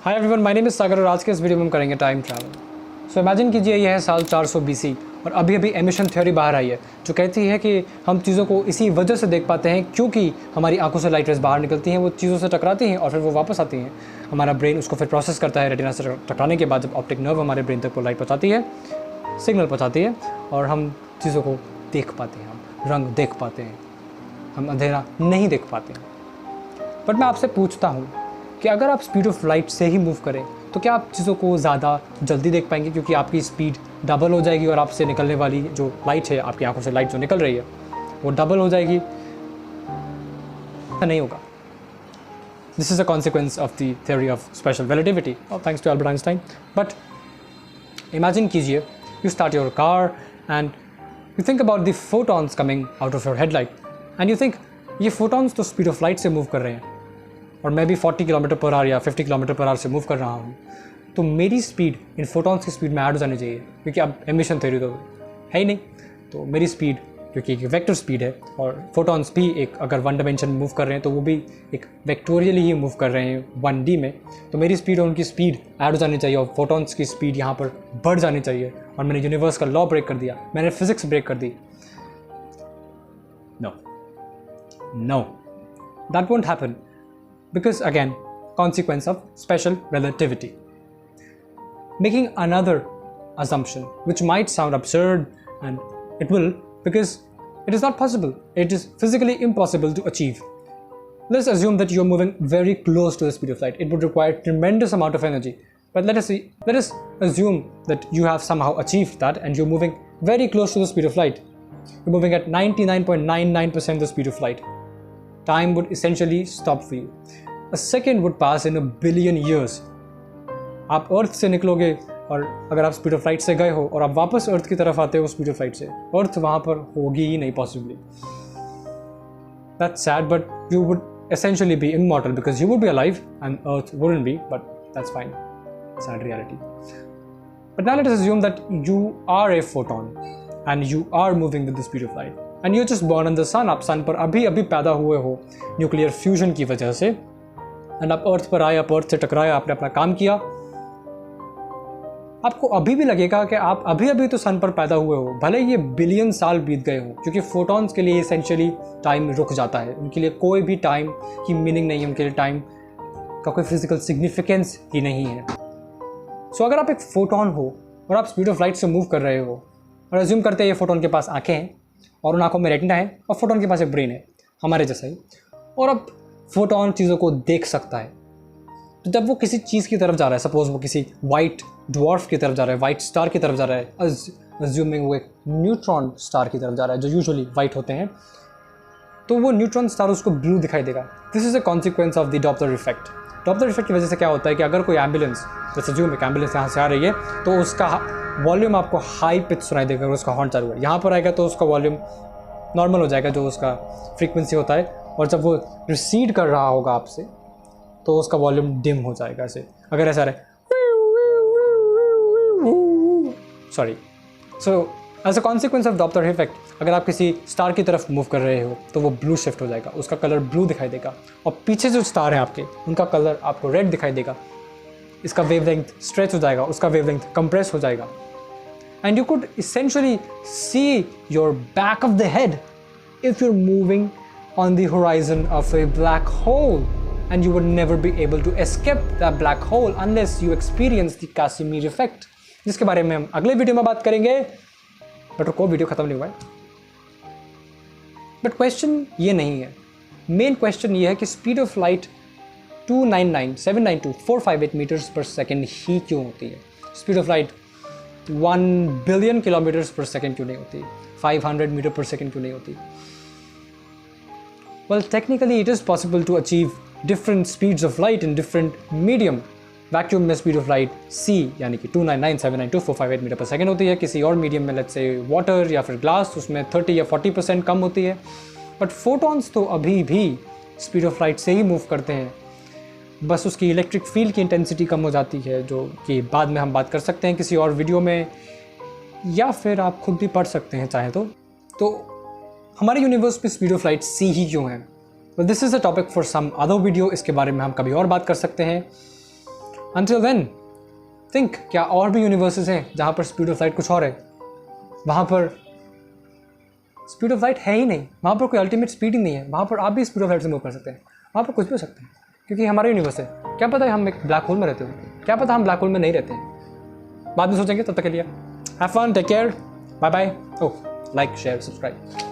Hi everyone, my name is Sagar और आज के इस वीडियो में हम करेंगे टाइम ट्रैवल। सो इमेजिन कीजिए यह है साल 400 BC और अभी अभी एमिशन थ्योरी बाहर आई है जो कहती है कि हम चीज़ों को इसी वजह से देख पाते हैं क्योंकि हमारी आंखों से लाइट रेज बाहर निकलती हैं, वो चीज़ों से टकराती हैं और फिर वो वापस आती हैं। हमारा ब्रेन उसको फिर प्रोसेस करता है। रेटिना से टकराने के बाद जब ऑप्टिक नर्व हमारे ब्रेन तक वो लाइट पहुँचाती है, सिग्नल पहुँचाती है और हम चीज़ों को देख पाते हैं, हम रंग देख पाते हैं, हम अंधेरा नहीं देख पाते हैं। बट मैं आपसे पूछता हूँ कि अगर आप स्पीड ऑफ लाइट से ही मूव करें तो क्या आप चीज़ों को ज़्यादा जल्दी देख पाएंगे क्योंकि आपकी स्पीड डबल हो जाएगी और आपसे निकलने वाली जो लाइट है, आपकी आंखों से लाइट जो निकल रही है वो डबल हो जाएगी? नहीं होगा। This is a consequence of the theory of special relativity thanks to Albert Einstein. But imagine कीजिए you start your car and you think about the photons coming out of your headlight and you think ये photons तो speed of light से move कर रहे हैं और मैं भी 40 km/h या 50 km/h से मूव कर रहा हूँ, तो मेरी स्पीड इन फोटॉन्स की स्पीड में ऐड हो जानी चाहिए क्योंकि अब एमिशन थ्योरी तो है ही नहीं। तो मेरी स्पीड क्योंकि एक वेक्टर स्पीड है और फोटॉन्स भी एक अगर वन डायमेंशन में मूव कर रहे हैं तो वो भी एक वेक्टोरियली ही मूव कर रहे हैं 1D में, तो मेरी स्पीड और उनकी स्पीड ऐड हो जानी चाहिए और फोटॉन्स की स्पीड यहाँ पर बढ़ जानी चाहिए। और मैंने यूनिवर्स का लॉ ब्रेक कर दिया, मैंने फिजिक्स ब्रेक कर दी। No, that won't happen because again, consequence of special relativity. Making another assumption which might sound absurd, and it will, because it is not possible, it is physically impossible to achieve. Let's assume that you're moving very close to the speed of light. It would require tremendous amount of energy, but let us assume that you have somehow achieved that and you're moving very close to the speed of light. You're moving at 99.99% the speed of light. Time would essentially stop for you. A second would pass in a billion years. आप अर्थ से निकलोगे और अगर आप speed of light से गए हो और आप वापस अर्थ की तरफ आते हो स्पीड ऑफ लाइट से, अर्थ वहाँ पर होगी ही नहीं possibly. That's sad, but you would essentially be immortal because you would be alive and Earth wouldn't be, but that's fine. Sad reality. But now let us assume that you are a photon and you are moving with the speed of light. And you're just born in the sun. आप सन पर अभी पैदा हुए हो nuclear fusion की वजह से, and आप अर्थ पर आए, आप अर्थ से टकराए, आपने अपना काम किया। आपको अभी भी लगेगा कि आप अभी तो सन पर पैदा हुए हो, भले ये बिलियन साल बीत गए हो, क्योंकि फोटॉन्स के लिए एसेंशियली टाइम रुक जाता है। उनके लिए कोई भी टाइम की मीनिंग नहीं है, उनके लिए टाइम का कोई फिजिकल सिग्निफिकेंस ही नहीं है। सो अगर आप एक फोटॉन हो और आप स्पीड ऑफ लाइट से मूव कर रहे हो और अज्यूम करते हैं ये फोटॉन के पास आंखें हैं और उन आंखों में रेटिना है और फोटॉन के पास एक ब्रेन है हमारे जैसा ही, और अब फोटॉन चीज़ों को देख सकता है, तो जब वो किसी चीज़ की तरफ जा रहा है, सपोज वो किसी वाइट ड्वार्फ की तरफ जा रहा है, वाइट स्टार की तरफ जा रहा है, अज्यूमिंग वो एक न्यूट्रॉन स्टार की तरफ जा रहा है जो यूजुअली वाइट होते हैं, तो वो न्यूट्रॉन स्टार उसको ब्लू दिखाई देगा। This is a consequence of the Doppler effect. Doppler effect की वजह से क्या होता है कि अगर कोई एम्बुलेंस, जैसे अज्यूम एक एम्बुलेंस यहाँ से आ रही है तो उसका वॉल्यूम आपको हाई पिच सुनाई देगा अगर उसका हॉर्न चालू है। यहाँ पर आएगा तो उसका वॉल्यूम नॉर्मल हो जाएगा जो उसका फ्रीक्वेंसी होता है, और जब वो रिसीड कर रहा होगा आपसे तो उसका वॉल्यूम डिम हो जाएगा। ऐसे अगर ऐसा रहे, sorry, so as a consequence of Doppler effect, अगर आप किसी स्टार की तरफ मूव कर रहे हो तो वो ब्लू शिफ्ट हो जाएगा, उसका कलर ब्लू दिखाई देगा, और पीछे जो स्टार हैं आपके उनका कलर आपको रेड दिखाई देगा। इसका वेवलेंथ स्ट्रेच हो जाएगा, उसका वेवलेंथ कंप्रेस हो जाएगा, and you could essentially see your back of the head if you're moving on the horizon of a black hole, and you would never be able to escape that black hole unless you experience the Casimir effect, जिसके बारे में हम अगले video में बात करेंगे। But रुको, video खत्म नहीं हुआ है। बट क्वेश्चन ये नहीं है, मेन क्वेश्चन ये है कि स्पीड ऑफ लाइट 299,792,458 मीटर्स पर सेकेंड ही क्यों होती है? Speed of light 1 billion kilometres पर सेकेंड क्यों नहीं होती? 500 मीटर पर सेकेंड क्यों नहीं होती? Well, technically it is possible to achieve different speeds of light in different medium. Vacuum में स्पीड ऑफ लाइट C यानी कि 299,792,458 मीटर पर सेकेंड होती है। किसी और मीडियम में, लेट्स से वाटर या फिर ग्लास, उसमें 30 या 40% कम होती है। बट फोटॉन्स तो अभी भी स्पीड ऑफ लाइट से ही मूव करते हैं, बस उसकी इलेक्ट्रिक फील्ड की इंटेंसिटी कम हो जाती है, जो कि बाद में हम बात कर सकते हैं किसी और वीडियो में, या फिर आप खुद भी पढ़ सकते हैं चाहे तो हमारे यूनिवर्स पे स्पीड ऑफ लाइट C ही क्यों है? This is a topic for some other video. इसके बारे में हम कभी और बात कर सकते हैं। Until then, think, क्या और भी यूनिवर्सेस हैं जहाँ पर स्पीड ऑफ लाइट कुछ और है? वहाँ पर स्पीड ऑफ लाइट है ही नहीं, वहाँ पर कोई अल्टीमेट स्पीड ही नहीं है, वहाँ पर आप भी स्पीड ऑफ लाइट से मूव कर सकते हैं, वहाँ पर कुछ भी हो सकते हैं, क्योंकि हमारा यूनिवर्स है। क्या पता है हम एक ब्लैक होल में रहते हो, क्या पता हम ब्लैक होल में नहीं रहते हैं, बाद में सोचेंगे। तब तक के लिए have fun, take care, bye bye. Oh, like share subscribe.